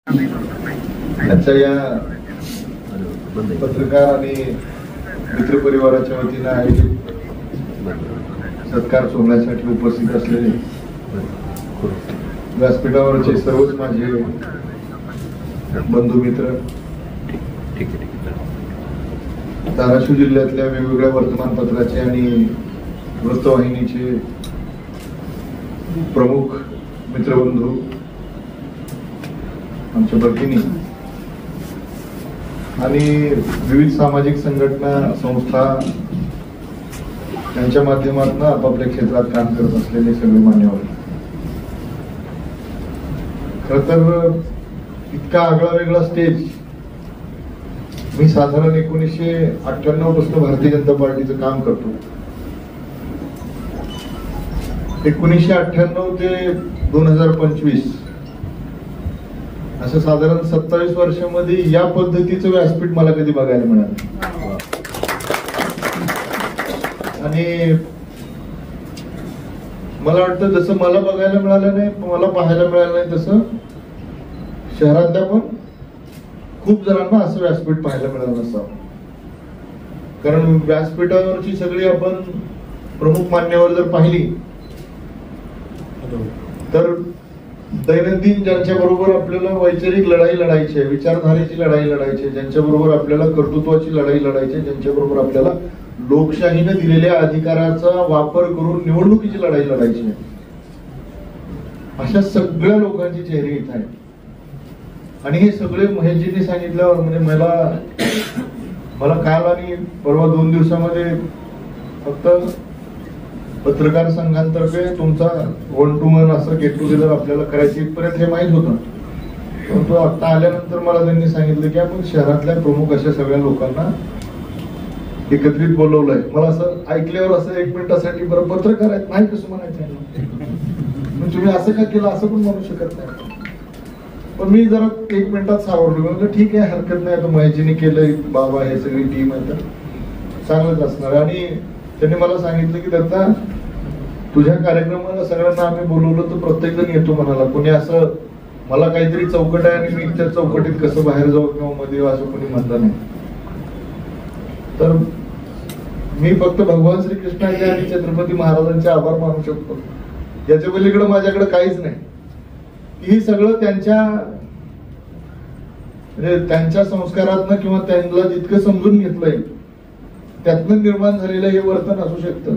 आजच्या या पत्रकार आणि मित्रपरिवाराच्या वतीने आयोजित सत्कार सोहळ्यासाठी उपस्थित असलेले व्यासपीठावरचे सर्वच माझे बंधू मित्र, धाराशिव जिल्ह्यातल्या वेगवेगळ्या वर्तमानपत्राचे आणि वृत्तवाहिनीचे प्रमुख मित्रबंधू, आमच्या भगिनी आणि विविध सामाजिक संघटना संस्था यांच्या माध्यमातून आपापल्या क्षेत्रात काम करत असलेले सगळे मान्यवर, खर तर इतका आगळा वेगळा स्टेज मी साधारण 1998 पासून भारतीय जनता पार्टीचं काम करतो. 1998 ते 2025 असं साधारण 27 वर्षामध्ये या पद्धतीचं व्यासपीठ मला कधी बघायला मिळालं. आणि मला वाटतं जसं मला बघायला मिळालं नाही, मला पाहायला मिळालं नाही, तसं शहरातल्या पण खूप जणांना असं व्यासपीठ पाहायला मिळालं नसावं. कारण व्यासपीठावरची सगळी आपण प्रमुख मान्यवर जर पाहिली तर दैनंदिन ज्यांच्या बरोबर आपल्याला वैचारिक लढाई लढायची आहे, विचारधारेची लढाई लढायची आहे, ज्यांच्या बरोबर आपल्याला कर्तृत्वाची लढाई लढायची आहे, ज्यांच्या बरोबर आपल्याला लोकशाहीने दिलेल्या अधिकाराचा वापर करून निवडणुकीची लढाई लढायची आहे, अशा सगळ्या लोकांची चेहरे इथं आहेत. आणि हे सगळे महेशजींनी सांगितल्यावर म्हणजे मला काल आणि परवा 2 दिवसामध्ये फक्त पत्रकार संघांतर्फे तुमचा 1 to 1 असं गेट टुगेदर आपल्याला करायची इथपर्यंत हे माहित होतं. परंतु आता आल्यानंतर मला त्यांनी सांगितलं की आपण शहरातल्या प्रमुख अशा सगळ्या लोकांना एकत्रित बोलवलंय. मला असं ऐकल्यावर असं 1 मिनिटासाठी बरं पत्रकार आहेत नाही कसं म्हणायचं, तुम्ही असं का केलं असं पण म्हणू शकत नाही. पण मी जरा 1 मिनिटात सावरलो, म्हणजे ठीक आहे हरकत नाही, आता महेशजीने केलंय, बाबा हे सगळी टीम आहे तर चांगलंच असणार. आणि त्यांनी मला सांगितलं की दत्ता तुझ्या कार्यक्रमाला सगळ्यांना आम्ही बोलवलं तर प्रत्येक जण येतो म्हणाला. कोणी असं मला काहीतरी चौकट आहे आणि मी त्या चौकटीत कसं बाहेर जाऊ किंवा मध्ये असं कोणी म्हणलं नाही. तर मी फक्त भगवान श्रीकृष्णाचे आणि छत्रपती महाराजांचे आभार मानू शकतो. याच्या पलीकडे माझ्याकडे काहीच नाही. ही सगळं त्यांच्या संस्कारातनं किंवा त्यांना जितकं समजून घेतलंय त्यातनं निर्माण झालेलं हे वर्तन असू शकतं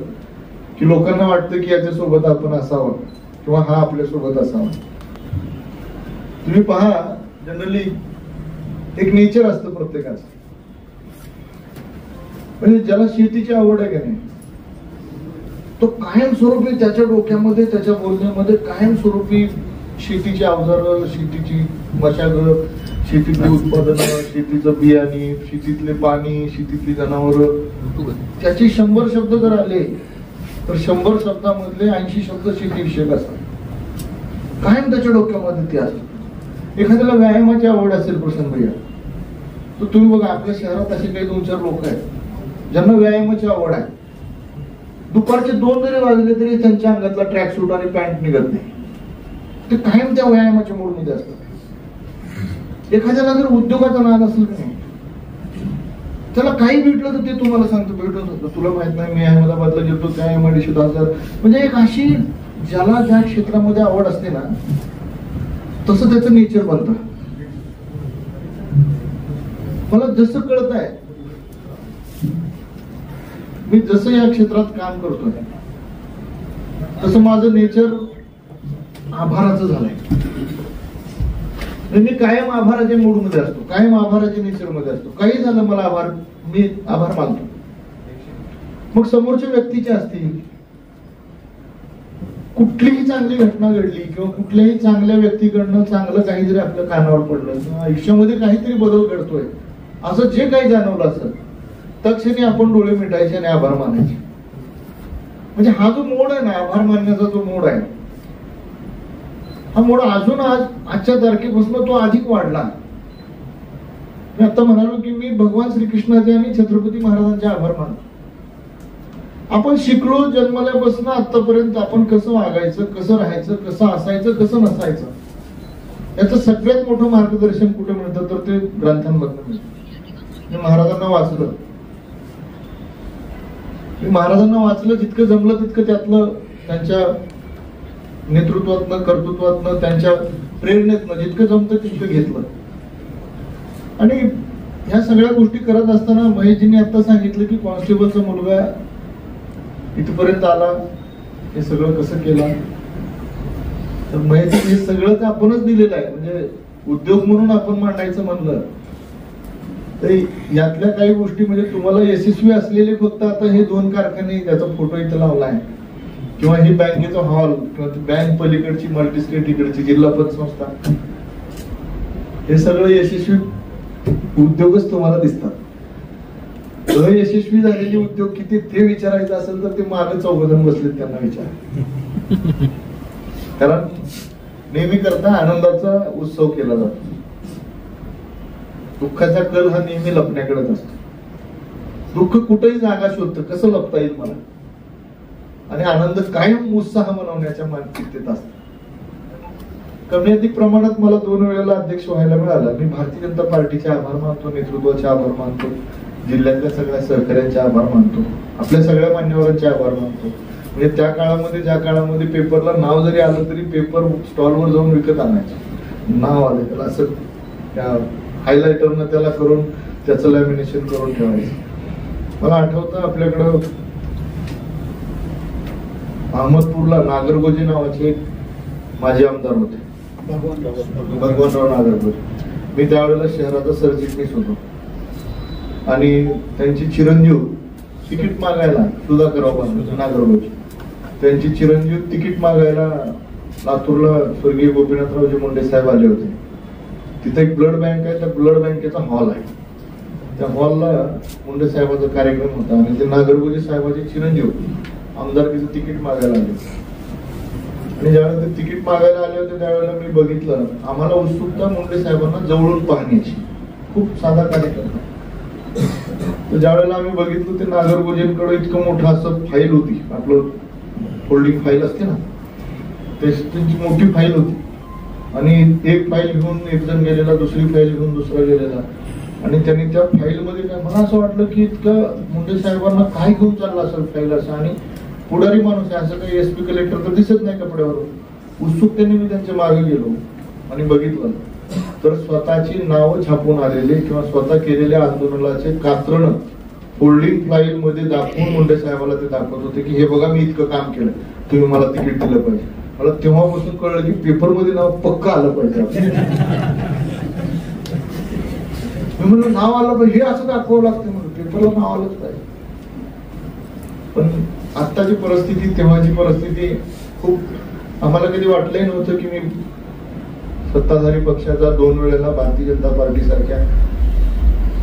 की लोकांना वाटतं की याच्यासोबत आपण असावं किंवा हा आपल्यासोबत असावा. तुम्ही पहा, जनरली एक नेचर असतं प्रत्येकाचं. म्हणजे ज्याला शेतीची आवड आहे का नाही, तो कायमस्वरूपी त्याच्या डोक्यामध्ये त्याच्या बोलण्यामध्ये कायमस्वरूपी शेतीची अवजारं, शेतीची मशागत, शेतीतली उत्पादनं, शेतीचं बियाणे, शेतीतले पाणी, शेतीतली जनावरं, त्याचे 100 शब्द जर आले तर 100 शब्दामधले 80 शब्द शेतीविषयक असतात. कायम त्याच्या डोक्यामध्ये ते असतात. एखाद्याला व्यायामाची आवड असेल प्रसन्न भैया, तर तुम्ही बघा आपल्या शहरात असे काही 2-4 लोक आहेत ज्यांना व्यायामाची आवड आहे. दुपारचे 2 जरी वाजले तरी त्यांच्या अंगातला ट्रॅक सूट आणि पॅन्ट निघत नाही. ते कायम त्या व्यायामाच्या मूडमध्ये असतात. एखाद्याला जर उद्योगाचा नाद असेल की नाही, त्याला काही भेटलं तर ते तुम्हाला सांगतो भेटत होतं, तुला माहित नाही मी अहमदाबादला गेलो त्या MIDC 10,000. म्हणजे एक अशी ज्याला ज्या क्षेत्रामध्ये आवड असते ना तसं त्याचं नेचर बनतं. मला जसं कळत आहे, मी जसं या क्षेत्रात काम करतोय तसं माझं नेचर आभाराचं झालंय. मी कायम आभाराच्या मूड मध्ये असतो, कायम आभाराच्या नेचर मध्ये असतो. काही झालं मला मी आभार मानतो. मग समोरच्या व्यक्तीचे असतील, कुठलीही चांगली घटना घडली किंवा कुठल्याही चांगल्या व्यक्तीकडनं चांगलं काहीतरी आपल्या कानावर पडलं किंवा आयुष्यामध्ये काहीतरी बदल घडतोय असं जे काही जाणवलं असेल तत्क्षणी आपण डोळे मिटायचे आणि आभार मानायचे. म्हणजे हा जो मोड आहे ना, आभार मानण्याचा जो मोड आहे, हा मोड अजून आजच्या तारखेपासून तो अधिक वाढला. मी आता म्हणालो की मी भगवान श्रीकृष्णाचे आणि छत्रपती महाराजांचे आभार मानतो. आपण शिकलो जन्मल्यापासून आतापर्यंत आपण कसं वागायचं, कसं राहायचं, कसं असायचं, कसं नसायचं, याचं सगळ्यात मोठं मार्गदर्शन कुठे मिळतं तर ते ग्रंथांमधनं मिळतं. मी महाराजांना वाचलं, जितकं जमलं तितकं त्यातलं त्यांच्या नेतृत्वातनं, कर्तृत्वातनं, त्यांच्या प्रेरणेतनं जितकं जमतं तितकं घेतलं. आणि ह्या सगळ्या गोष्टी करत असताना महेशजींनी आता सांगितलं की कॉन्स्टेबलचा मुलगा इथपर्यंत आला, हे सगळं कसं केलं. तर महेशजी हे सगळं तर आपणच दिलेलं आहे. म्हणजे उद्योग म्हणून आपण मांडायचं म्हणलं तर यातल्या काही गोष्टी म्हणजे तुम्हाला यशस्वी असलेले फक्त आता हे 2 कारखाने, त्याचा फोटो इथं लावला आहे, किंवा ही बँकेचा हॉल, किंवा बँक पलीकडची मल्टीस्टेट इकडची जिल्हा पतसंस्था, हे सगळं यशस्वी उद्योगच तुम्हाला दिसतात. अयशस्वी झालेले उद्योग किती ते विचारायचं असेल तर ते मागे 4 जण बसलेत, त्यांना विचार. कारण नेहमी करता आनंदाचा उत्सव केला जातो, दुःखाचा कल हा नेहमी लपण्याकडेच असतो. दुःख कुठेही जागा शोधतं, कसं लपता येईल मला, आणि आनंद कायम उत्साह मनवण्याच्या मानसिकतेत असतो. कमी अधिक प्रमाणात मला 2 वेळेला अध्यक्ष व्हायला मिळालं. मी भारतीय जनता पार्टीचे आभार मानतो, नेतृत्वाचे आभार मानतो, जिल्ह्यातल्या सगळ्या सहकार्यांचे आभार मानतो, आपल्या सगळ्या मान्यवरांचे आभार मानतो. म्हणजे त्या काळामध्ये, ज्या काळामध्ये पेपरला नाव जरी आलं तरी पेपर स्टॉलवर जाऊन विकत आणायचं. नाव आलं त्याला असं त्या हायलायटरनं त्याला करून त्याचं लॅमिनेशन करून ठेवायचं. मला आठवतं आपल्याकडं अहमदपूरला नागरगोजे नावाचे माजी आमदार होते, भगवानराव नागरगोजे. मी त्यावेळेला शहराचा सरचिटणीस होतो आणि त्यांची चिरंजीव तिकीट मागायला, सुधाकरराव नागरगोजे, त्यांची चिरंजीव तिकीट मागायला लातूरला स्वर्गीय गोपीनाथरावजी मुंडे साहेब आले होते. तिथे एक ब्लड बँक आहे, त्या ब्लड बँकेचा हॉल आहे. त्या हॉलला मुंडे साहेबांचा कार्यक्रम होता आणि ते नागरगोजे साहेबाचे चिरंजीव आमदारकीचं तिकीट मागायला आले. आणि ज्यावेळेला ते तिकीट मागायला आले होते त्यावेळेला मी बघितलं, आम्हाला उत्सुकता मुंडे साहेबांना जवळून पाहण्याची, खूप साधा कार्यक्रम. तर ज्यावेळेला आम्ही बघितलं ते नागरगोजेंकडे इतकं मोठं असं फाईल होती, आपलं फोल्डिंग फाईल असते ना, त्यांची मोठी फाईल होती. आणि एक फाईल घेऊन एक जण गेलेला, दुसरी फाईल घेऊन दुसरा गेलेला, आणि त्यांनी त्या फाईल मध्ये काय, मला असं वाटलं की इतकं मुंडे साहेबांना काय घेऊन चालला असेल फाईल असं. आणि पुढारी माणूस आहे, असं काही SP कलेक्टर तर दिसत नाही कपड्यावरून. उत्सुकतेने मी त्यांच्या मागे गेलो आणि बघितलं तर स्वतःची नावं छापून आलेले किंवा स्वतः केलेल्या आंदोलनाचे कात्रण फोल्डिंग फाईल मध्ये दाखवून मुंडे साहेबाला ते दाखवत होते की हे बघा मी इतकं काम केलं, तुम्ही मला तिकीट दिलं पाहिजे. मला तेव्हापासून कळलं की पेपरमध्ये नाव पक्का आलं पाहिजे. मी म्हणलं नाव आलं पाहिजे, हे असं दाखवावं लागतं, म्हणून पेपरला नाव आलंच पाहिजे. पण आत्ताची परिस्थिती, तेव्हाची परिस्थिती खूप आम्हाला कधी वाटलंही नव्हतं की मी सत्ताधारी पक्षाचा 2 वेळेला भारतीय जनता पार्टी सारख्या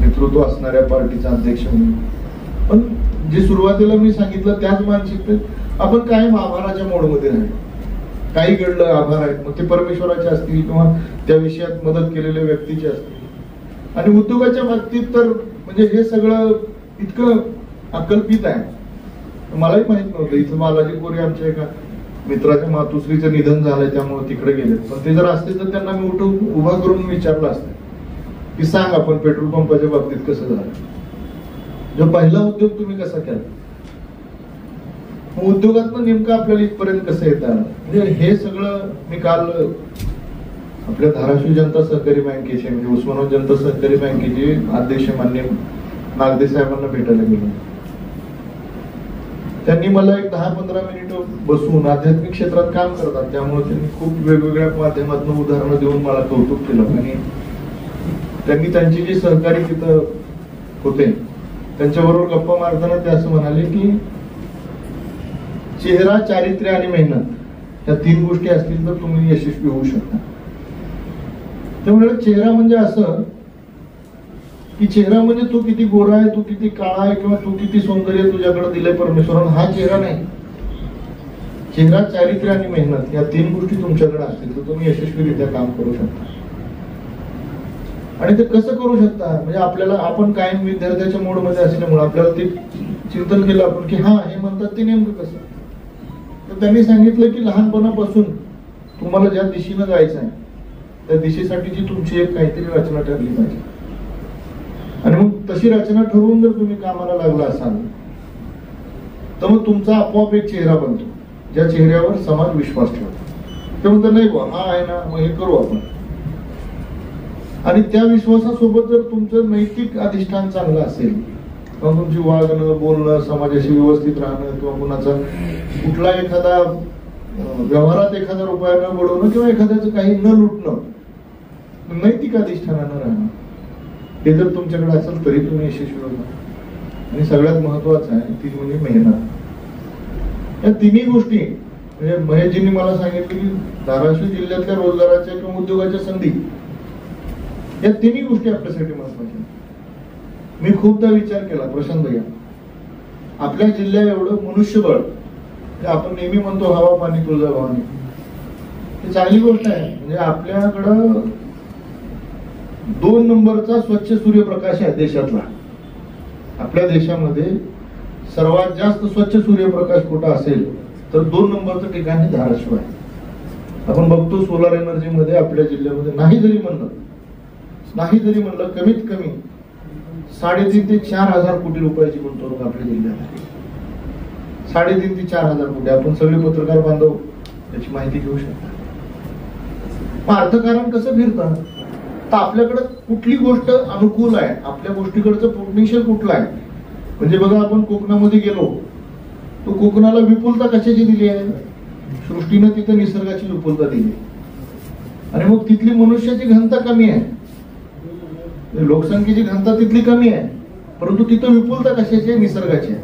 नेतृत्व असणाऱ्या पार्टीचा अध्यक्ष म्हणून. पण जे सुरुवातीला मी सांगितलं त्याच मानसिकतेत आपण कायम आभाराच्या मोडमध्ये राहिलो. काही घडलं, आभार आहेत, मग ते परमेश्वराचे असतील किंवा त्या विषयात मदत केलेल्या व्यक्तीचे असतील. आणि उद्योगाच्या बाबतीत तर म्हणजे हे सगळं इतकं अकल्पित आहे, मलाही माहित नव्हतं. इथं बालाजी कोरे आमच्या एका मित्राच्या मातुश्रीचं निधन झालंय त्यामुळे तिकडे गेले. पण ते जर असते तर त्यांना मी उभा करून विचारलं असतं की सांग आपण पेट्रोल पंपाच्या बाबतीत कसं झालं, जो पहिला उद्योग तुम्ही कसा केला, उद्योगातनं नेमकं आपल्याला इथपर्यंत कसं येतं. म्हणजे हे सगळं मी काल आपल्या धाराशिव जनता सहकारी बँकेचे म्हणजे उस्मानाबाद जनता सहकारी बँकेचे अध्यक्ष मान्य नागदे साहेबांना भेटायला गेलो. त्यांनी मला एक 10-15 मिनिटं बसून आध्यात्मिक क्षेत्रात काम करतात त्यामुळे त्यांनी खूप वेगवेगळ्या माध्यमातून उदाहरणं देऊन मला कौतुक केलं. आणि त्यांनी त्यांची जी सहकारी तिथं होते त्यांच्याबरोबर गप्पा मारताना ते असं म्हणाले की चेहरा, चारित्र्य आणि मेहनत या 3 गोष्टी असतील तर तुम्ही यशस्वी होऊ शकता. त्यामुळे चेहरा म्हणजे असं की चेहरा म्हणजे तू किती गोरा आहे, तू किती काळा आहे किंवा तू किती सौंदर्य तुझ्याकडे दिलंय परमेश्वरानं, हा चेहरा नाही. चेहरा, चारित्र्य आणि मेहनत या 3 गोष्टी तुमच्याकडे असतील तर तुम्ही यशस्वीरित्या काम करू शकता. आणि ते कसं करू शकता म्हणजे आपल्याला, आपण कायम विद्यार्थ्याच्या मोडमध्ये असल्यामुळे आपल्याला ते चिंतन केलं आपण की हा हे म्हणतात ते नेमकं कसं. तर त्यांनी सांगितलं की लहानपणापासून तुम्हाला ज्या दिशेनं जायचं आहे त्या दिशेसाठीची तुमची एक काहीतरी रचना ठरली पाहिजे. आणि मग तशी रचना ठरवून जर तुम्ही कामाला लागला असाल तर मग तुमचा आपोआप एक चेहरा बनतो, ज्या चेहऱ्यावर समाज विश्वास ठेवतो. ते म्हणतात नाही बुवा हा आहे ना, मग हे करू आपण. आणि त्या विश्वासासोबत जर तुमचं नैतिक अधिष्ठान चांगलं असेल किंवा तुमची वागणं बोलणं समाजाशी व्यवस्थित राहणं किंवा कुणाचा कुठला एखादा व्यवहारात एखादा रुपया न बुडवणं किंवा एखाद्याचं काही न लुटणं, नैतिक अधिष्ठानानं राहणं, हे जर तुमच्याकडे असेल तरी तुम्ही यशस्वी होणार. आणि सगळ्यात महत्वाचं आहे ती म्हणजे मेहनत. या तिन्ही गोष्टी म्हणजे महेशजींनी मला सांगितलं की धाराशिव जिल्ह्यातल्या रोजगाराच्या किंवा उद्योगाच्या संधी, या तिन्ही गोष्टी आपल्यासाठी महत्वाच्या. मी खूपदा विचार केला, प्रशांत भैया आपल्या जिल्ह्यात एवढं मनुष्यबळ, आपण नेहमी म्हणतो हवा पाणी तुळजाभवानी, ही चांगली गोष्ट आहे. म्हणजे आपल्याकडं 2 नंबरचा स्वच्छ सूर्यप्रकाश आहे देशातला. आपल्या देशामध्ये सर्वात जास्त स्वच्छ सूर्यप्रकाश कुठं असेल तर 2 नंबरचं ठिकाणी धाराशिव आहे. आपण बघतो सोलार एनर्जी मध्ये आपल्या जिल्ह्यामध्ये नाही जरी म्हणलं कमीत कमी 3.5 ते 4,000 कोटी रुपयाची गुंतवणूक आपल्या जिल्ह्यात आहे. 3.5 ते 4,000 कोटी. आपण सगळे पत्रकार बांधव याची माहिती घेऊ शकता. मग अर्थकारण कसं फिरतं तर आपल्याकडे कुठली गोष्ट अनुकूल आहे, आपल्या गोष्टीकडचं पोटेन्शियल कुठलं आहे. म्हणजे बघा आपण कोकणामध्ये गेलो तो कोकणाला विपुलता कशाची दिली आहे, सृष्टीनं तिथं निसर्गाची विपुलता दिली. आणि मग तिथली मनुष्याची घनता कमी आहे, लोकसंख्येची घनता तिथली कमी आहे, परंतु तिथं विपुलता कशाची आहे, निसर्गाची आहे.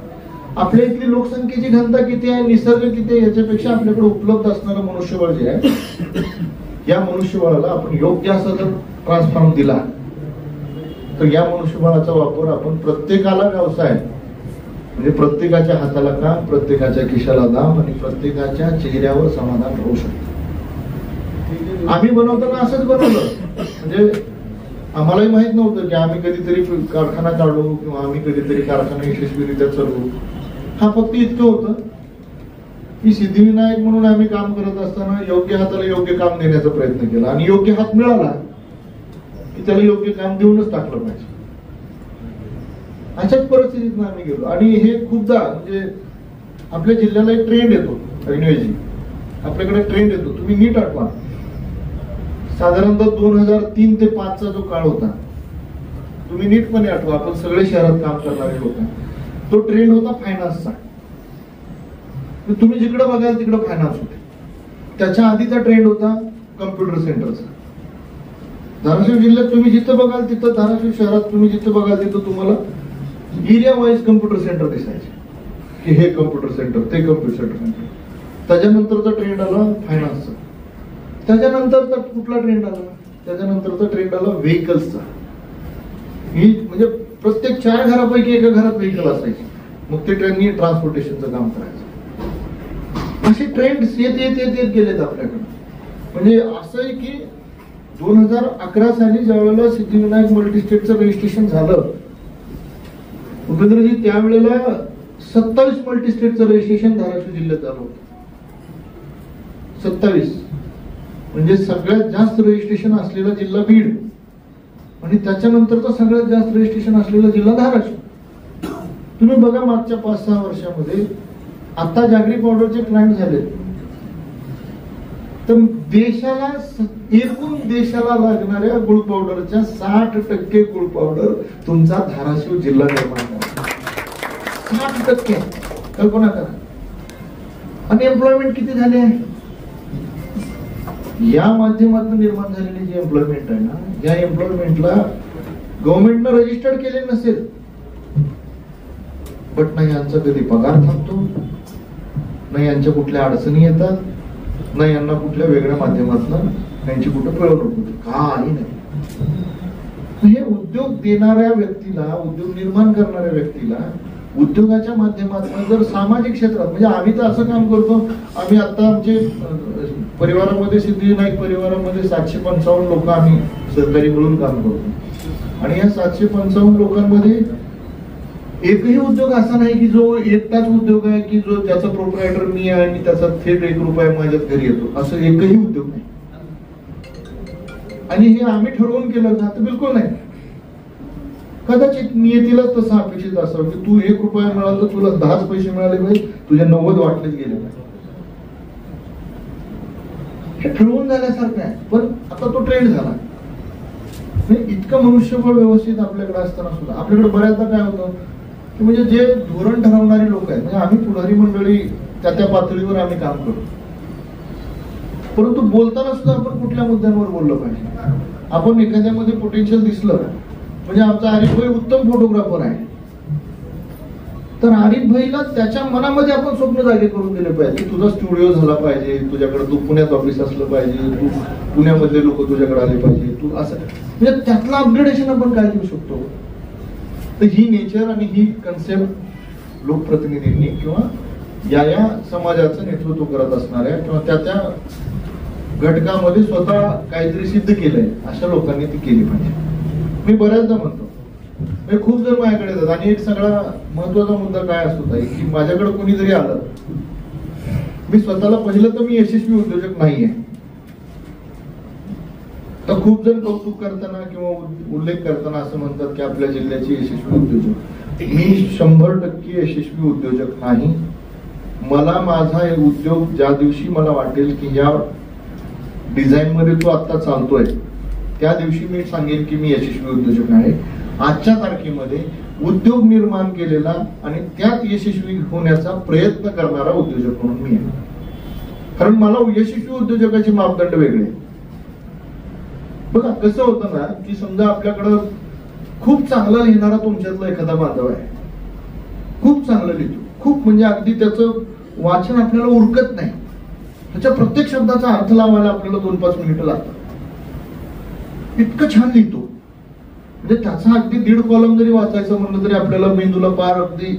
आपल्या इथली लोकसंख्येची घनता किती आहे, निसर्ग किती आहे, याच्यापेक्षा आपल्याकडे उपलब्ध असणारं मनुष्यबळ जे आहे, या मनुष्यबळाला आपण योग्य असं जर ट्रान्सफॉर्म दिला तर या मनुष्यबळाचा वापर आपण प्रत्येकाला व्यवसाय म्हणजे प्रत्येकाच्या हाताला काम, प्रत्येकाच्या खिशाला दाम आणि प्रत्येकाच्या चेहऱ्यावर समाधान राहू शकतो. आम्ही बनवताना असंच बनवलं. म्हणजे आम्हालाही माहित नव्हतं की आम्ही कधीतरी कारखाना काढू किंवा आम्ही कधीतरी कारखाना यशस्वीरित्या चालवू. हा फक्त इतकं होतं की सिद्धिविनायक म्हणून आम्ही काम करत असताना योग्य हाताला योग्य काम देण्याचा प्रयत्न केला आणि योग्य हात मिळाला की त्याला योग्य काम देऊनच टाकलं पाहिजे. अशाच परिस्थितीत आम्ही गेलो. आणि हे खूपदा म्हणजे आपल्या जिल्ह्याला एक ट्रेंड येतो, अभिनयजी आपल्याकडे ट्रेंड येतो, तुम्ही नीट आठवा. साधारणतः 2003 ते 5चा जो काळ होता, तुम्ही नीटपणे आठवा, आपण सगळे शहरात काम करणारे लोक, तो ट्रेंड होता फायनान्सचा. तुम्ही जिकडे बघाल तिकडे फायनान्स होते. त्याच्या आधीचा ट्रेंड होता कम्प्युटर सेंटरचा. धाराशिव जिल्ह्यात तुम्ही जिथं बघाल तिथं, धाराशिव शहरात तुम्ही जिथं बघाल तिथं तुम्हाला एरिया वाईज कम्प्युटर सेंटर दिसायचे की हे कम्प्युटर सेंटर, ते कम्प्युटर सेंटर. त्याच्यानंतरचा ट्रेंड आला फायनान्सचा. त्याच्यानंतर कुठला ट्रेंड आला, त्याच्यानंतरचा ट्रेंड आला व्हेकल्सचा. ही म्हणजे प्रत्येक 4 घरापैकी एका घरात व्हेकल असायचे. मग ते ट्रेननी ट्रान्सपोर्टेशनचं काम करायचं. असे ट्रेंड येत येत येत येत गेलेत आपल्याकडे. म्हणजे असं आहे की 2011 साली ज्यावेळेला सिद्धिविनायक मल्टीस्टेटचं रजिस्ट्रेशन झालं, उपेंद्रजी त्यावेळेला 27 मल्टीस्टेटचं रजिस्ट्रेशन धाराशिव जिल्ह्यात झालं होतं. 27 म्हणजे सगळ्यात जास्त रजिस्ट्रेशन असलेला जिल्हा बीड आणि त्याच्यानंतरचा सगळ्यात जास्त रजिस्ट्रेशन असलेला जिल्हा धाराशिव. तुम्ही बघा मागच्या 5-6 वर्षामध्ये आता जागरी पावडरचे प्लांट झाले तर देशाला एकूण देशाला लागणाऱ्या गुळ पावडरच्या 60% गुळ पावडर तुमचा धाराशिव जिल्हा निर्माण करा. 60%. कल्पना करा. अनएम्प्लॉयमेंट किती झाले आहे. या माध्यमातून निर्माण झालेली जी एम्प्लॉयमेंट आहे ना, या एम्प्लॉयमेंटला गव्हर्नमेंटनं रजिस्टर्ड केले नसेल बट नाही यांचा कधी पगार थांबतो, नाही यांच्या कुठल्या अडचणी येतात, नाही यांना कुठल्या वेगळ्या माध्यमातून त्यांची कुठं पिळवणूक होते, काही नाही. हे उद्योग देणाऱ्या व्यक्तीला, उद्योग निर्माण करणाऱ्या व्यक्तीला उद्योगाच्या माध्यमातून जर सामाजिक क्षेत्रात, म्हणजे आम्ही तर असं काम करतो, आम्ही आता आमचे परिवारामध्ये सिद्धिविनायक परिवारामध्ये 755 लोक आम्ही सहकारी मिळून काम करतो. आणि या 755 लोकांमध्ये एकही उद्योग असा नाही की जो एकटाच उद्योग आहे की जो त्याचा प्रोप्रायटर मी आहे आणि त्याचा थेट 1 रुपया माझ्याच घरी येतो, असं एकही उद्योग नाही. आणि हे आम्ही ठरवून केलं ना, तर बिलकुल नाही. कदाचित नियतीलाच तसं अपेक्षित असावं की तू 1 रुपया मिळाला तर तुला 10च पैसे मिळाले पाहिजे, तुझे 90 वाटलेच गेले पाहिजे. हे ठरवून झाल्यासारखं आहे. पण आता तो ट्रेंड झाला. इतकं मनुष्यबळ व्यवस्थित आपल्याकडे असताना सुद्धा आपल्याकडे बऱ्याचदा काय होतं की म्हणजे जे धोरण ठरवणारी लोक आहेत, म्हणजे आम्ही पुढारी मंडळी त्या पातळीवर आम्ही काम करतो, परंतु बोलताना सुद्धा आपण कुठल्या मुद्द्यांवर बोललं पाहिजे. आपण एखाद्यामध्ये पोटेन्शियल दिसलं, म्हणजे आमचा आरिफ भाई उत्तम फोटोग्राफर आहे, तर आरिफ भाईला त्याच्या मनामध्ये आपण स्वप्न जागे करून दिले पाहिजे. तुझा स्टुडिओ झाला पाहिजे, तुझ्याकडे तू पुण्यात ऑफिस असलं पाहिजे, तू पुण्यामधले लोक तुझ्याकडे आले पाहिजे, तू असं म्हणजे त्यातलं अपग्रेडेशन आपण काय देऊ शकतो. तर ही नेचर आणि ही कन्सेप्ट लोकप्रतिनिधींनी किंवा या समाजाचं नेतृत्व करत असणाऱ्या किंवा त्या घटकामध्ये स्वतः काहीतरी सिद्ध केलंय अशा लोकांनी ती केली पाहिजे. मी बऱ्याचदा म्हणतो, खूप जण माझ्याकडे येतात आणि एक सगळा महत्वाचा मुद्दा काय असतो ताई, की माझ्याकडे कोणी जरी आलं, मी स्वतःला पहिलं तर मी यशस्वी उद्योजक नाहीये. तर खूप जण कौतुक करताना किंवा उल्लेख करताना असं म्हणतात की आपल्या जिल्ह्याचे यशस्वी उद्योजक. मी 100% यशस्वी उद्योजक नाही. मला माझा उद्योग ज्या दिवशी मला वाटेल की या डिझाईन मध्ये तो आता चालतोय, त्या दिवशी मी सांगेन की मी यशस्वी उद्योजक आहे. आजच्या तारखेमध्ये उद्योग निर्माण केलेला आणि त्यात यशस्वी होण्याचा प्रयत्न करणारा उद्योजक म्हणून मी आहे. कारण मला यशस्वी उद्योजकाचे मापदंड वेगळे. बघा कसं होतं ना, की समजा आपल्याकडं खूप चांगला लिहिणारा तुमच्यातला एखादा बांधव आहे, खूप चांगलं लिहितो, खूप म्हणजे अगदी त्याचं वाचन आपल्याला उरकत नाही, त्याच्या प्रत्येक शब्दाचा अर्थ लावायला आपल्याला 2-5 मिनिटं लागतात, इतकं छान लिहितो. म्हणजे त्याचा अगदी 1.5 कॉलम जरी वाचायचं म्हणलं तरी आपल्याला मेंदूला पार अगदी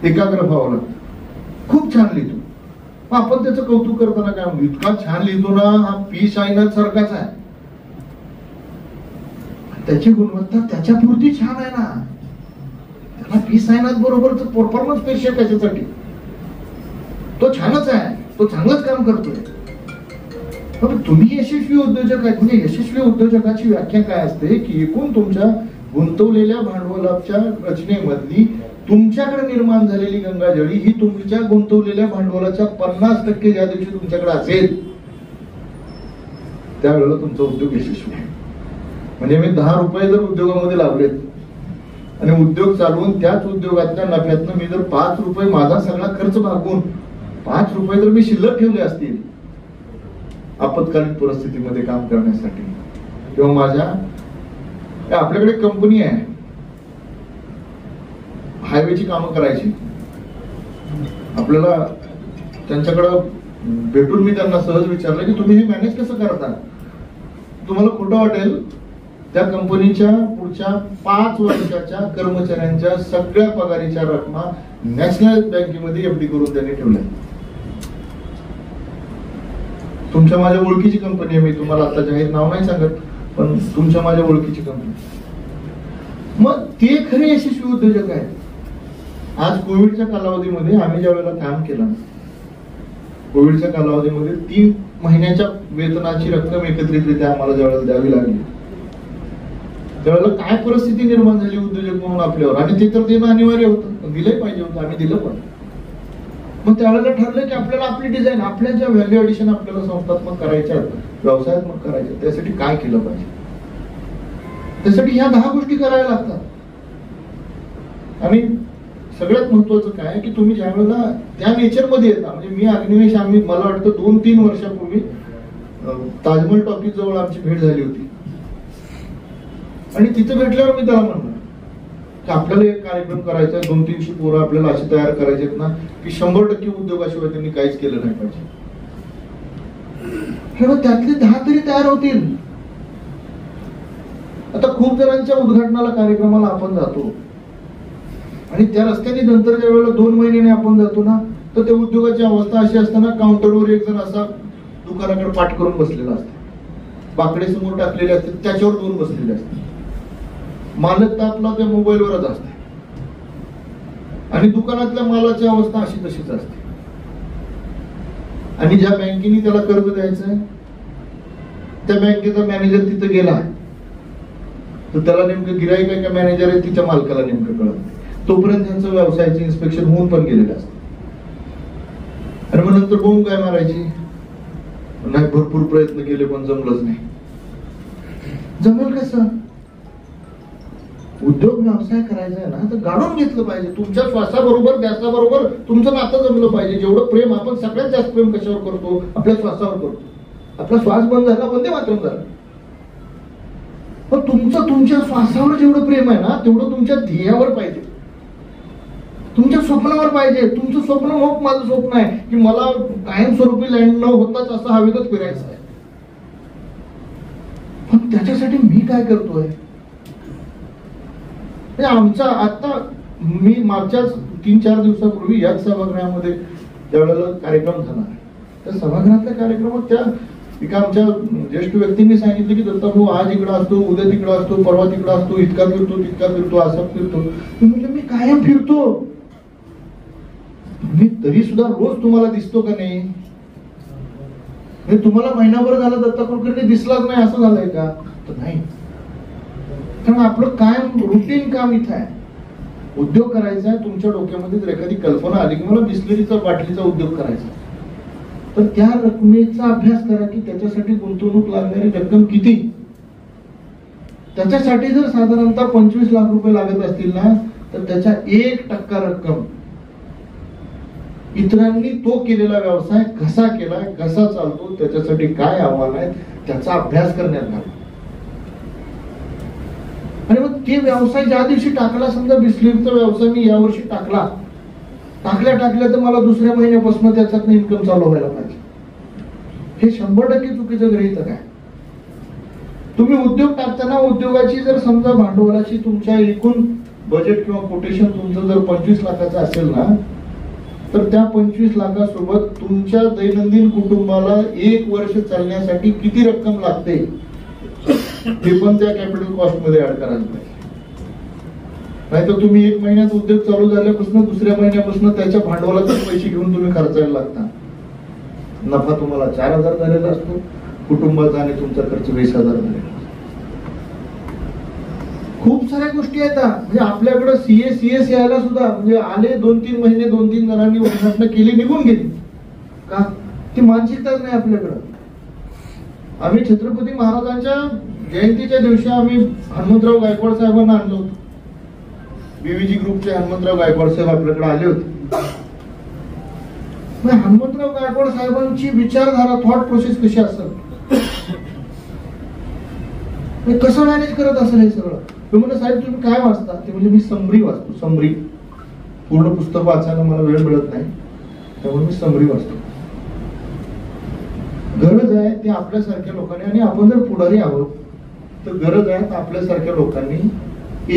एकाग्र व्हावं लागतं. खूप छान लिहितो. आपण त्याचं कौतुक करताना काय म्हणतो, इतका छान लिहितो ना, हा पी साईनाथ सारखाच आहे. त्याची गुणवत्ता त्याच्यापुरती छान आहे ना, त्याला पी साईनाथ बरोबरच परफॉर्मन्स पेक्षा त्याच्यासाठी तो छानच आहे, तो चांगलंच काम करतोय. तुम्ही यशस्वी उद्योजक आहेत. म्हणजे यशस्वी उद्योजकाची व्याख्या काय असते की एकूण तुमच्या गुंतवलेल्या भांडवलाच्या रचनेमधली तुमच्याकडे निर्माण झालेली गंगाजळी ही तुमच्या गुंतवलेल्या भांडवलाच्या 50% ज्या दिवशी तुमच्याकडे असेल त्यावेळेला तुमचा उद्योग यशस्वी आहे. म्हणजे मी 10 रुपये जर उद्योगामध्ये लावलेत आणि उद्योग चालवून त्याच उद्योगातल्या नफ्यातनं मी जर 5 रुपये माझा सगळा खर्च भागवून 5 रुपये जर मी शिल्लक ठेवले असतील आपत्कालीन परिस्थितीमध्ये काम करण्यासाठी, किंवा माझ्या आपल्याकडे कंपनी आहे हायवेची कामं करायची, आपल्याला त्यांच्याकडं भेटून मी त्यांना सहज विचारलं की तुम्ही हे मॅनेज कसं करता. तुम्हाला खोटं वाटेल, त्या कंपनीच्या पुढच्या 5 वर्षाच्या कर्मचाऱ्यांच्या सगळ्या पगारीच्या रकमा नॅशनल बँकेमध्ये एफडी करून त्यांनी ठेवल्या. तुमच्या माझ्या ओळखीची कंपनी आहे, मी तुम्हाला आता जाहीर नाव नाही सांगत, पण तुमच्या माझ्या ओळखीची कंपनी. मग ते खरे यशस्वी उद्योजक आहेत. आज कोविडच्या कालावधीमध्ये आम्ही ज्या वेळेला काम केलं, कोविडच्या कालावधीमध्ये 3 महिन्याच्या वेतनाची रक्कम एकत्रितरित्या आम्हाला ज्यावेळेला द्यावी लागली, त्यावेळेला काय परिस्थिती निर्माण झाली उद्योजक म्हणून आपल्यावर. आणि ते तर देणं अनिवार्य होतं, दिलंही पाहिजे होतं, आम्ही दिलं पण. मग त्यावेळेला ठरलं की आपल्याला आपली डिझाईन, आपल्या ज्या व्हॅल्यू एडिशन आपल्याला संस्थात्मक करायच्या, व्यवसायात्मक करायच्या, त्यासाठी काय केलं पाहिजे. त्यासाठी ह्या 10 गोष्टी करायला लागतात. आणि सगळ्यात महत्वाचं काय की तुम्ही ज्या वेळेला त्या नेचरमध्ये येता, म्हणजे मी अग्निवेश, आम्ही मला वाटतं 2-3 वर्षापूर्वी ताजमहल टॉकीज जवळ आमची भेट झाली होती. आणि तिथे भेटल्यावर मी त्याला म्हणलं की आपल्याला एक कार्यक्रम करायचा आहे, 200-300 पोरं आपल्याला अशी तयार करायचे आहेत ना की 100% उद्योगाशिवाय त्यांनी काहीच केलं नाही पाहिजे. त्यातले 10 तरी तयार होतील. आता खूप जणांच्या उद्घाटनाला कार्यक्रमाला आपण जातो आणि त्या रस्त्याने नंतर ज्या वेळेला 2 महिन्याने आपण जातो ना, तर त्या उद्योगाची अवस्था अशी असताना काउंटरवर एक जण असा दुकानाकडे पाठ करून बसलेला असतो, बाकडे समोर टाकलेले असते, त्याच्यावर 2 बसलेले असते. मालक तर आपला त्या मोबाईलवरच असते आणि दुकानातल्या मालाची अवस्था अशी तशीच असते. आणि ज्या बँकेने त्याला कर्ज द्यायचंय त्या बँकेचा मॅनेजर तिथे गेला तर त्याला नेमकं गिराईक आहे का मॅनेजर आहे तिच्या मालकाला नेमकं कळत नाही. तोपर्यंत त्यांचं व्यवसायाचं इन्स्पेक्शन होऊन पण गेलेलं असतं. आणि मग नंतर बोंब काय मारायची, नाही भरपूर प्रयत्न केले पण जमलंच नाही. जमेल कसं? उद्योग व्यवसाय करायचा आहे ना तर गाडून घेतलं पाहिजे. तुमच्या श्वासाबरोबर ध्यासाबरोबर तुमचं नातं जमलं पाहिजे. जेवढं प्रेम आपण सगळ्यात जास्त प्रेम कशावर करतो? आपल्या श्वासावर करतो. आपला श्वास बंद झाला, वंदे मातरम झाला. पण तुमचं तुमच्या श्वासावर जेवढं प्रेम आहे ना तेवढं तुमच्या ध्येयावर पाहिजे, तुमच्या स्वप्नावर पाहिजे. तुमचं स्वप्न होप माझं स्वप्न आहे की मला कायमस्वरूपी लँड न होताच असं हवेतच फिरायचं आहे. पण त्याच्यासाठी मी काय करतोय? आमचा आता मी मागच्याच 3-4 दिवसापूर्वी याच सभागृहामध्ये ज्यावेळेला कार्यक्रम झाला त्या सभागृहातल्या कार्यक्रमात त्या एका आमच्या ज्येष्ठ व्यक्तींनी सांगितलं की दत्ताभाऊ आज इकडं असतो, उद्या तिकडं असतो, परवा तिकडं असतो, इतका फिरतो तितका फिरतो, असा फिरतो. मी म्हटलं मी कायम फिरतो, मी तरी सुद्धा रोज तुम्हाला दिसतो का नाही? तुम्हाला महिनाभर झाला दत्ता कुलकर्णी दिसलाच नाही असं झालंय का? तर नाही. कारण आपलं कायम रुटीन काम इथं आहे. उद्योग करायचा आहे. तुमच्या डोक्यामध्ये जर एखादी कल्पना आली की मला बिस्लरीचा बाटलीचा उद्योग करायचा तर त्या रकमेचा अभ्यास करा की त्याच्यासाठी गुंतवणूक लागणारी रक्कम किती. त्याच्यासाठी जर साधारणतः 25 लाख रुपये लागत असतील ना तर त्याच्या 1% रक्कम इतरांनी तो केलेला व्यवसाय कसा केलाय, कसा चालतो, त्याच्यासाठी काय आव्हान आहे त्याचा अभ्यास करण्यात आला. आणि मग ते व्यवसाय ज्या दिवशी टाकला, समजा बिस्लरीचा व्यवसाय मी यावर्षी टाकल्या तर मला दुसऱ्या महिन्यापासून त्याच्यात इन्कम चालू व्हायला पाहिजे. हे 100% चुकीचं गृहीतक आहे. तुम्ही उद्योग टाकताना उद्योगाची जर समजा भांडवलाची तुमच्या एकूण बजेट किंवा कोटेशन तुमचं जर 25 लाखाचं असेल ना तर त्या 25 लाखासोबत तुमच्या दैनंदिन कुटुंबाला 1 वर्ष चालण्यासाठी किती रक्कम लागते हे पण त्या कॅपिटल कॉस्ट मध्ये ऍड करायला पाहिजे. नाही तर तुम्ही 1 महिन्यात उद्योग चालू झाल्यापासून दुसऱ्या महिन्यापासून त्याच्या भांडवलाचे पैसे घेऊन तुम्ही खर्चायला लागता. नफा तुम्हाला 4,000 झालेला असतो, कुटुंबाचा आणि तुमचा खर्च 20,000 झालेला असतो. खूप साऱ्या गोष्टी आहेत. म्हणजे आपल्याकडे सीएस यायला सुद्धा म्हणजे आले 2-3 महिने 2-3 जणांनी उद्घाटन केली, निघून गेली का? ती मानसिकताच नाही आपल्याकडं. आम्ही छत्रपती महाराजांच्या जयंतीच्या दिवशी आम्ही हनुमंतराव गायकवाड साहेबांना आणलो होतो. बीव्हीजी ग्रुपचे हनुमंतराव गायकवाड साहेब आपल्याकडे आले होते. हनुमंतराव गायकवाड साहेबांची विचारधारा, थॉट प्रोसेस कशी असेल, कसं मॅनेज करत असेल हे सगळं. मी म्हणलं साहेब तुम्ही काय वाचता? ते म्हणजे मी समरी वाचतो. समरी पूर्ण पुस्तक वाचायला मला वेळ मिळत नाही त्यामुळे मी समरी वाचतो. गरज आहे ते आपल्यासारख्या लोकांनी, आणि आपण जर पुढारी आहोत तर गरज आहे आपल्यासारख्या लोकांनी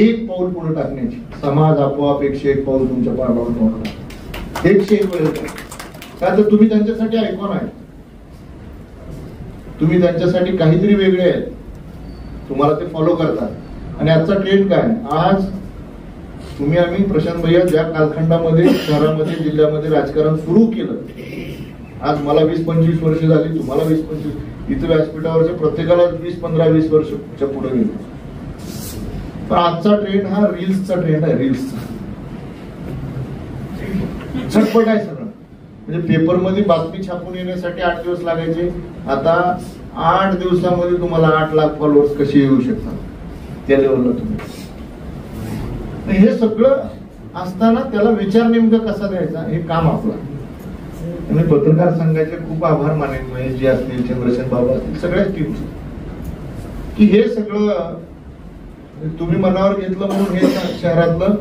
1 पाऊल पुढे टाकण्याची. समाज आपोआप 101 पाऊल तुमच्या पाठीवर ठेवणार. 101 वेळ काय तर तुम्ही त्यांच्यासाठी आयकॉन आहे, तुम्ही त्यांच्यासाठी काहीतरी वेगळे आहेत, तुम्हाला ते फॉलो करतात. आणि आजचा ट्रेंड काय? आज तुम्ही आम्ही प्रशांत भैया ज्या कालखंडामध्ये शहरामध्ये जिल्ह्यामध्ये राजकारण सुरू केलं, आज मला 20-25 वर्ष झाली, तुम्हाला 20-25, इथे व्यासपीठावरच्या प्रत्येकाला 20-15-20 वर्षच्या पुढे गेलो. पण आजचा ट्रेंड हा रील्सचा ट्रेंड आहे. रील्सचा झटपट आहे सगळं. म्हणजे पेपरमध्ये बातमी छापून येण्यासाठी 8 दिवस लागायचे, आता 8 दिवसामध्ये तुम्हाला 8 लाख फॉलोअर्स कसे येऊ शकतात त्या लेवलला तुम्ही. हे सगळं असताना त्याला विचार नेमका कसा द्यायचा हे काम आपलं. आणि पत्रकार संघाचे खूप आभार मानेन, महेशजी असतील, चंद्रसेन बाबा असतील, सगळ्याच टीमचे, की हे सगळं तुम्ही मनावर घेतलं म्हणून हे शहरातलं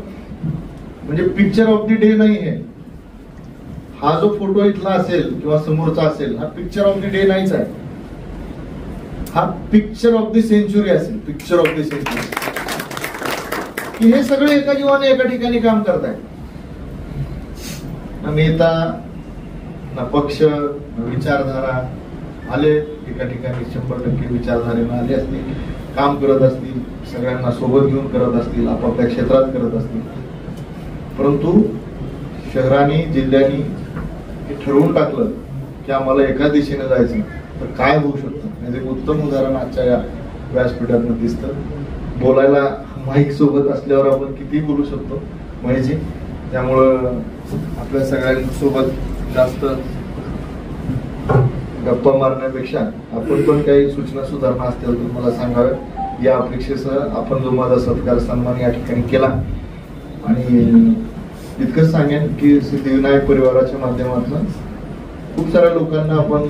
म्हणजे पिक्चर ऑफ द डे नाही आहे. हा जो फोटो इथला असेल किंवा समोरचा असेल हा पिक्चर ऑफ द डे नाहीच आहे, हा पिक्चर ऑफ द सेंचुरी असेल. पिक्चर ऑफ द सेंचुरी की हे सगळे एका जीवाने एका ठिकाणी काम करतायत. ना नेता ना पक्ष ना विचारधारा, आले एका ठिकाणी 100% विचारधारेने आले असतील, काम करत असतील, सगळ्यांना सोबत घेऊन करत असतील, आपापल्या क्षेत्रात करत असतील. परंतु शहरांनी जिल्ह्यांनी ठरवून टाकलं की आम्हाला एका दिशेने जायचं तर काय होऊ शकतं म्हणजे एक उत्तम उदाहरण आजच्या या व्यासपीठातून दिसतं. बोलायला माईक सोबत असल्यावर आपण किती बोलू शकतो महेशजी. त्यामुळं आपल्या सगळ्यांसोबत जास्त गप्पा मारण्यापेक्षा आपण पण काही सूचना सुधारणा असतील तर मला सांगाव्यात. या अपेक्षेसह आपण जो माझा सत्कार सन्मान या ठिकाणी केला. आणि इतकंच सांगेन की सिद्धिविनायक परिवाराच्या माध्यमातून खूप साऱ्या लोकांना आपण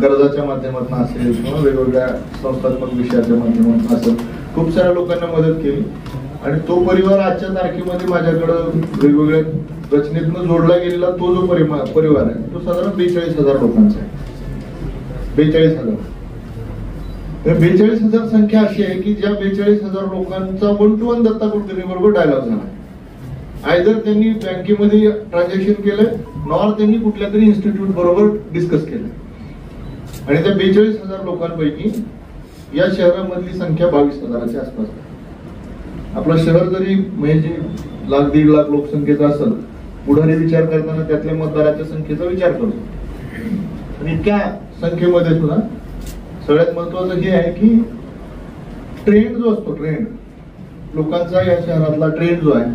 कर्जाच्या माध्यमातून असेल किंवा वेगवेगळ्या संस्थात्मक विषयाच्या माध्यमातून असेल खूप साऱ्या लोकांना मदत केली. आणि तो परिवार आजच्या तारखेमध्ये माझ्याकडं वेगवेगळ्या रचनेतून जोडला गेलेला तो जो परिवार आहे तो साधारण 42,000 लोकांचा आहे. 42,000. 42,000 संख्या अशी आहे की ज्या 42,000 लोकांचा 1 to 1 दत्ता कुलकर्णी बरोबर डायलॉग झाला. आयदर त्यांनी बँकेमध्ये ट्रान्झॅक्शन केलंय नॉर त्यांनी कुठल्या तरी इन्स्टिट्यूट बरोबर डिस्कस केलंय. आणि त्या 42,000 लोकांपैकी या शहरामधली संख्या 22,000च्या आसपास आहे. आपलं शहर जरी म्हणजे 1,00,000-1.5 लाख लोकसंख्येचं असेल पुढारी विचार करताना त्यातल्या मतदाराच्या संख्येचा विचार करतो. आणि इतक्या संख्येमध्ये सुद्धा सगळ्यात महत्वाचं हे आहे की ट्रेंड जो असतो लोकांचा या शहरातला ट्रेंड जो आहे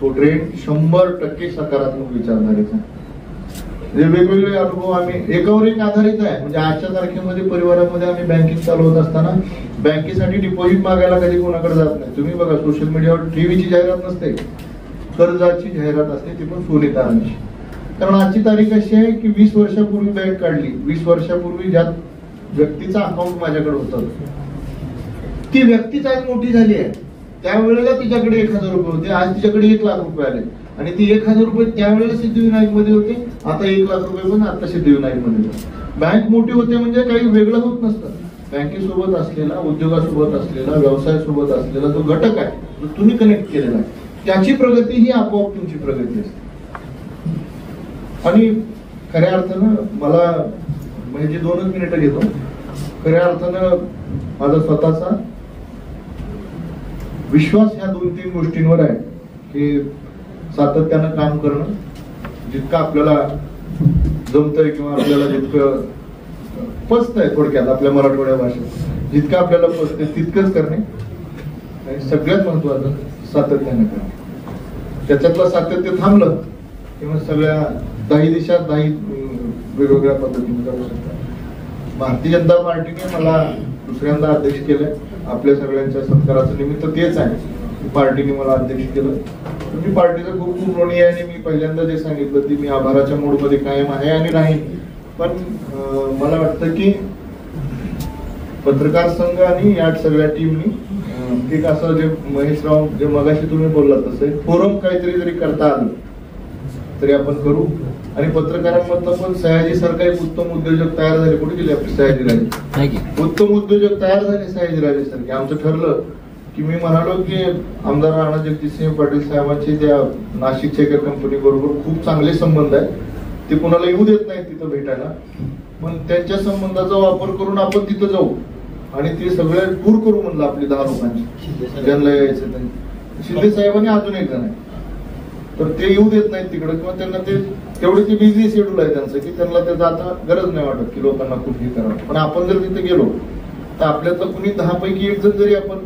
तो ट्रेंड 100% सकारात्मक विचारधारेचा. म्हणजे वेगवेगळे अनुभव आम्ही एकावर एक आधारित आहे. म्हणजे आजच्या तारखेमध्ये परिवारामध्ये आम्ही बँकिंग चालवत असताना बँकेसाठी डिपॉझिट मागायला कधी कोणाकडे जात नाही. तुम्ही बघा सोशल मीडियावर टीव्हीची जाहिरात नसते, कर्जाची जाहिरात असते, ती पण सोनी तारांची. कारण आजची तारीख अशी आहे की 20 वर्षापूर्वी बँक काढली. 20 वर्षापूर्वी ज्या व्यक्तीचा अकाउंट माझ्याकडे होतं ती व्यक्तीच आज मोठी झाली आहे. त्यावेळेला तिच्याकडे 1,000 रुपये होते, आज तिच्याकडे 1 लाख रुपये आले. आणि ती 1,000 रुपये त्यावेळेला सिद्धिविनायक मध्ये होते, आता 1 लाख रुपये पण आता सिद्धिविनायक मध्ये होते. बँक मोठी होते म्हणजे काही वेगळं होत नसतं. बँकेसोबत असलेला, उद्योगासोबत असलेला, व्यवसायासोबत असलेला जो घटक आहे जो तुम्ही कनेक्ट केलेला आहे त्याची प्रगती ही आपोआप तुमची प्रगती असते. आणि खऱ्या अर्थानं मला म्हणजे 2 मिनिटं घेतो. खऱ्या अर्थानं माझा स्वतःचा विश्वास ह्या 2-3 गोष्टींवर आहे की सातत्यानं काम करणं, जितकं आपल्याला जमतंय किंवा आपल्याला जितकं पचतंय, थोडक्यात आपल्या मराठवाड्या भाषेत जितकं आपल्याला पचतंय तितकंच करणे. आणि सगळ्यात महत्वाचं सातत्यानं करणे. त्याच्यातलं सातत्य थांबलं किंवा सगळ्या 10 दिशात 10 वेगवेगळ्या पद्धतीने करू शकतात. भारतीय जनता पार्टीने मला दुसऱ्यांदा अध्यक्ष केलंय. आपल्या सगळ्यांच्या सत्काराचं निमित्त तेच आहे. पार्टीने मला अध्यक्ष केलं. मी पार्टीचा खूप ऋणी आहे. आणि मी पहिल्यांदा जे सांगितलं ते मी आभाराच्या मोडमध्ये कायम आहे आणि राहीन. पण मला वाटतं की पत्रकार संघ आणि या सगळ्या टीमनी एक असं जे महेशराव जे मगाशी तुम्ही बोललात तसं फोरम काहीतरी जरी करता आलं तरी आपण करू. आणि पत्रकारांमधलं पण सयाजी सारखा एक उत्तम उद्योजक तयार झाले. कुठे गेले आपले सयाजीराजे? उत्तम उद्योजक तयार झाले सयाजीराजे सारखे. आमचं ठरलं की मी म्हणालो की आमदार राणा जगजितसिंह पाटील साहेबांचे त्या नाशिकच्या एका कंपनी बरोबर खूप चांगले संबंध आहेत. ते कोणाला येऊ देत नाहीत तिथं भेटायला. पण त्यांच्या संबंधाचा वापर करून आपण तिथं जाऊ आणि ते सगळे टूर करू म्हणलं आपली 10 लोकांची ज्यांना यायचं त्यांनी. शिंदे साहेबांनी अजून एक जण आहे तर ते येऊ देत नाहीत तिकडे किंवा त्यांना ते तेवढे ते बिझी शेड्यूल आहे त्यांचं की त्यांना ते जाता गरज नाही वाटत की लोकांना कुठेही करावं. पण आपण जर तिथे गेलो तर आपल्यातलं कुणी 10 पैकी 1 जण जरी आपण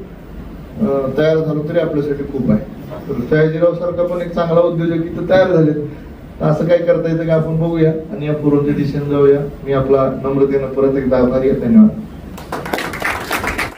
तयार झालो तरी आपल्यासाठी खूप आहे. तर सयाजीराव सारखा पण एक चांगला उद्योजक इथं तयार झाले. तर असं काय करता येतं की आपण बघूया आणि या पूर्वच्या दिशेने जाऊया. मी आपला नम्रतेनं परत एकदा आभारी आहे. धन्यवाद.